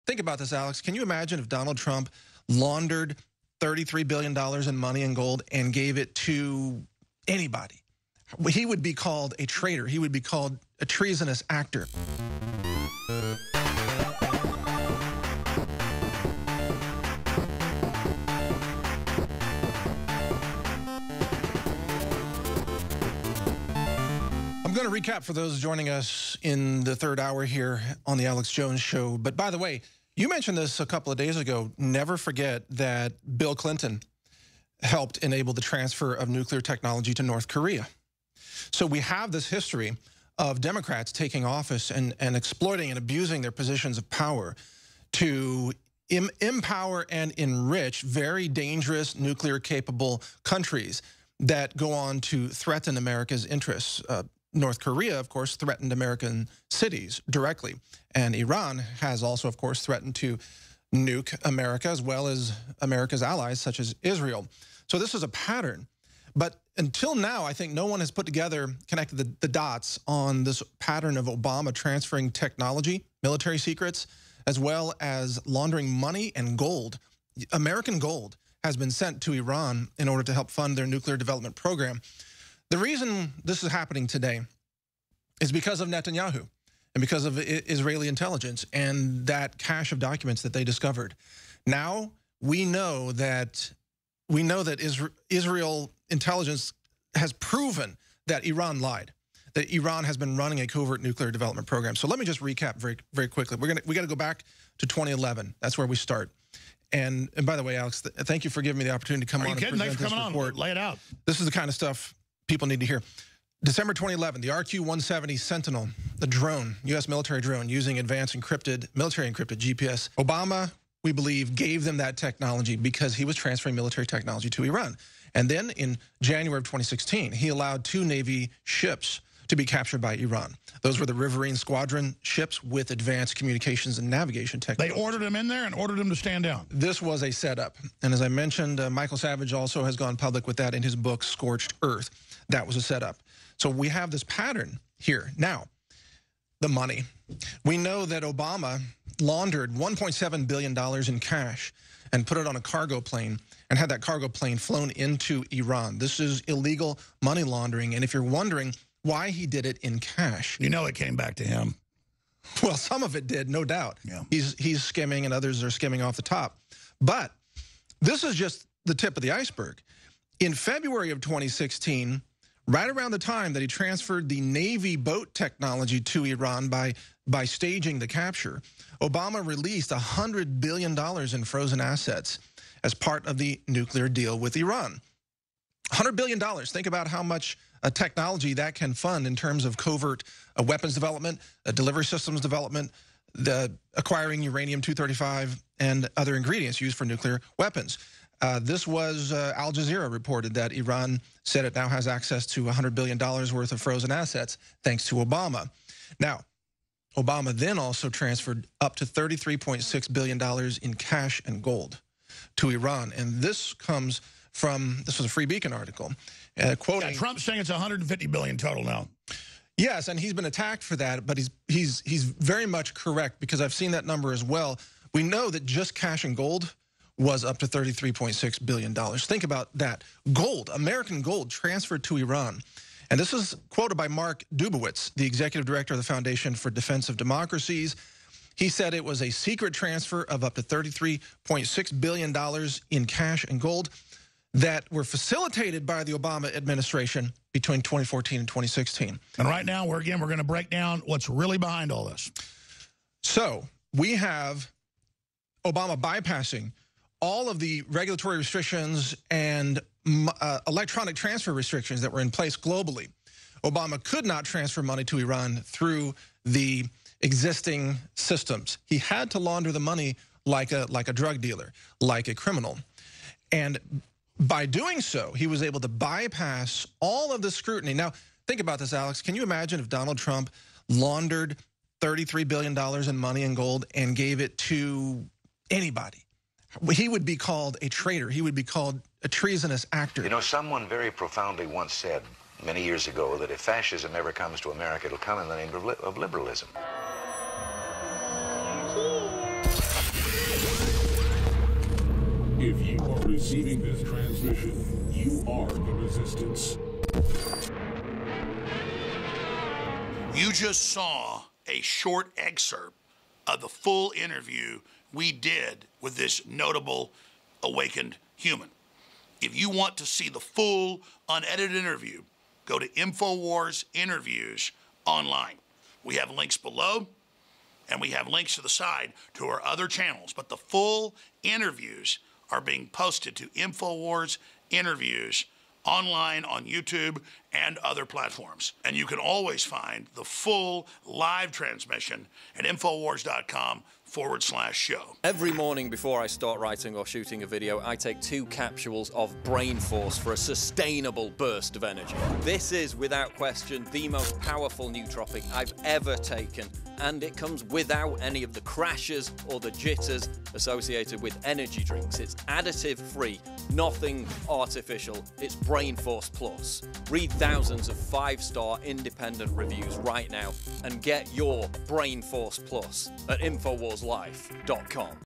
Think about this, Alex. Can you imagine if Donald Trump laundered $33 billion in money and gold and gave it to anybody? He would be called a traitor. He would be called a treasonous actor. I'm going to recap for those joining us in the third hour here on the Alex Jones Show. But by the way, you mentioned this a couple of days ago. Never forget that Bill Clinton helped enable the transfer of nuclear technology to North Korea. So we have this history of Democrats taking office and exploiting and abusing their positions of power to empower and enrich very dangerous nuclear-capable countries that go on to threaten America's interests. North Korea, of course, threatened American cities directly. And Iran has also, of course, threatened to nuke America as well as America's allies, such as Israel. So this is a pattern. But until now, I think no one has connected the dots on this pattern of Obama transferring technology, military secrets, as well as laundering money and gold. American gold has been sent to Iran in order to help fund their nuclear development program. The reason this is happening today is because of Netanyahu and because of Israeli intelligence and that cache of documents that they discovered. Now we know that Israel intelligence has proven that Iran lied, that Iran has been running a covert nuclear development program. So let me just recap very quickly. We got to go back to 2011. That's where we start. And by the way, Alex, thank you for giving me the opportunity to come on and present this report. Lay it out. This is the kind of stuff people need to hear. December 2011, the RQ-170 Sentinel, the drone, U.S. military drone using advanced military encrypted GPS. Obama, we believe, gave them that technology because he was transferring military technology to Iran. And then in January of 2016, he allowed 2 Navy ships to be captured by Iran. Those were the Riverine Squadron ships with advanced communications and navigation technology. They ordered them in there and ordered them to stand down. This was a setup. And as I mentioned, Michael Savage also has gone public with that in his book, Scorched Earth. That was a setup. So we have this pattern here. Now, the money. We know that Obama laundered $1.7 billion in cash and put it on a cargo plane and had that cargo plane flown into Iran. This is illegal money laundering. And if you're wondering why he did it in cash, you know it came back to him. Well, some of it did, no doubt. Yeah. He's skimming and others are skimming off the top. But this is just the tip of the iceberg. In February of 2016, right around the time that he transferred the Navy boat technology to Iran by staging the capture, Obama released $100 billion in frozen assets as part of the nuclear deal with Iran. $100 billion. Think about how much technology that can fund in terms of covert weapons development, delivery systems development, the acquiring uranium-235 and other ingredients used for nuclear weapons. This was Al Jazeera reported that Iran said it now has access to $100 billion worth of frozen assets thanks to Obama. Now, Obama then also transferred up to $33.6 billion in cash and gold to Iran. And this comes from, this was a Free Beacon article, quoting... Yeah, Trump's saying it's $150 billion total now. Yes, and he's been attacked for that, but he's very much correct because I've seen that number as well. We know that just cash and gold was up to $33.6 billion. Think about that. Gold, American gold, transferred to Iran. And this is quoted by Mark Dubowitz, the executive director of the Foundation for Defense of Democracies. He said it was a secret transfer of up to $33.6 billion in cash and gold that were facilitated by the Obama administration between 2014 and 2016. And right now, we're going to break down what's really behind all this. So we have Obama bypassing all of the regulatory restrictions and electronic transfer restrictions that were in place globally. Obama could not transfer money to Iran through the existing systems. He had to launder the money like a drug dealer, like a criminal. And by doing so, he was able to bypass all of the scrutiny. Now, think about this, Alex. Can you imagine if Donald Trump laundered $33 billion in money and gold and gave it to anybody? He would be called a traitor. He would be called a treasonous actor. You know, someone very profoundly once said many years ago that if fascism ever comes to America, it'll come in the name of liberalism. If you are receiving this transmission, you are the resistance. You just saw a short excerpt of the full interview we did with this notable awakened human. If you want to see the full unedited interview, go to InfoWars Interviews online. We have links below, and we have links to the side to our other channels. But the full interviews are being posted to InfoWars Interviews online on YouTube and other platforms. And you can always find the full live transmission at Infowars.com/show. Every morning before I start writing or shooting a video, I take 2 capsules of Brain Force for a sustainable burst of energy. This is, without question, the most powerful nootropic I've ever taken, and it comes without any of the crashes or the jitters associated with energy drinks. It's additive-free, nothing artificial. It's Brain Force Plus. Read thousands of 5-star independent reviews right now and get your Brain Force Plus at InfoWarsLife.com.